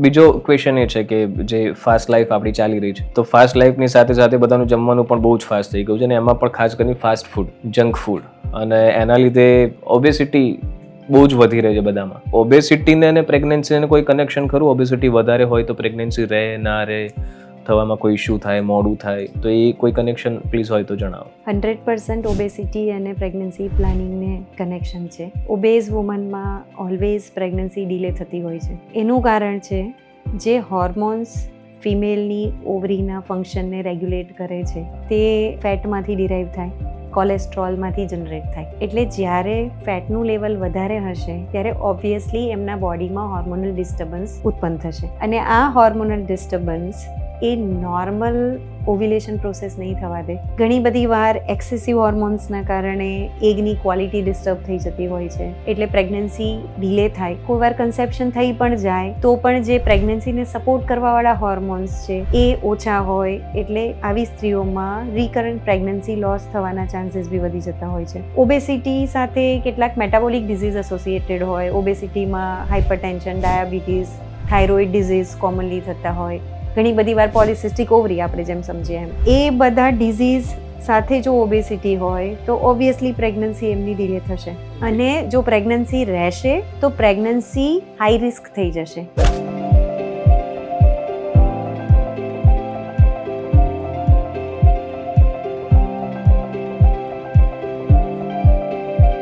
બીજો ક્વેશ્ચન એ છે કે જે ફાસ્ટ લાઈફ આપણી ચાલી રહી છે, તો ફાસ્ટ લાઈફની સાથે સાથે બધાનું જમવાનું પણ બહુ જ ફાસ્ટ થઈ ગયું છે, અને એમાં પણ ખાસ કરીને ફાસ્ટ ફૂડ, જંક ફૂડ, અને એના લીધે ઓબેસિટી બહુ જ વધી રહી છે બધામાં. ઓબેસિટીને અને પ્રેગ્નન્સીને કોઈ કનેક્શન ખરું? ઓબેસિટી વધારે હોય તો પ્રેગ્નન્સી રહે ના રહે, થવામાં કોઈ ઇશ્યુ થાય, મોડું થાય, તો એ કોઈ કનેક્શન પ્લીઝ હોય તો જણાવો. 100% ઓબેસિટી અને પ્રેગ્નન્સી પ્લાનિંગને કનેક્શન છે. ઓબેઝ વુમનમાં ઓલવેઝ પ્રેગ્નન્સી ડિલે થતી હોય છે. એનું કારણ છે જે હોર્મોન્સ ફિમેલની ઓવરીના ફંક્શનને રેગ્યુલેટ કરે છે તે ફેટમાંથી ડિરાઈવ થાય, કોલેસ્ટ્રોલમાંથી જનરેટ થાય. એટલે જ્યારે ફેટનું લેવલ વધારે હશે ત્યારે ઓબ્વિયસલી એમના બોડીમાં હોર્મોનલ ડિસ્ટર્બન્સ ઉત્પન્ન થશે, અને આ હોર્મોનલ ડિસ્ટર્બન્સ એ નોર્મલ ઓવ્યુલેશન પ્રોસેસ નહીં થવા દે. ઘણી બધી વાર એક્સેસિવ હોર્મોન્સના કારણે એગની ક્વોલિટી ડિસ્ટર્બ થઈ જતી હોય છે, એટલે પ્રેગ્નન્સી ડિલે થાય. કોઈ વાર કન્સેપ્શન થઈ પણ જાય તો પણ જે પ્રેગ્નન્સીને સપોર્ટ કરવાવાળા હોર્મોન્સ છે એ ઓછા હોય, એટલે આવી સ્ત્રીઓમાં રિકરન્ટ પ્રેગ્નન્સી લોસ થવાના ચાન્સીસ બી વધી જતા હોય છે. ઓબેસિટી સાથે કેટલાક મેટાબોલિક ડિઝીઝ એસોસિએટેડ હોય. ઓબેસિટીમાં hypertension, diabetes, thyroid disease commonly થતા હોય. ઘણી બધી વાર પોલિસિસ્ટિક ઓવરી આપણે જેમ સમજીએ એમ, એ બધા ડિઝીઝ સાથે જો ઓબેસિટી હોય તો ઓબ્વિયસલી પ્રેગ્નન્સી એમની ડિલે થશે, અને જો પ્રેગ્નન્સી રહેશે તો પ્રેગ્નન્સી હાઈ રિસ્ક થઈ જશે.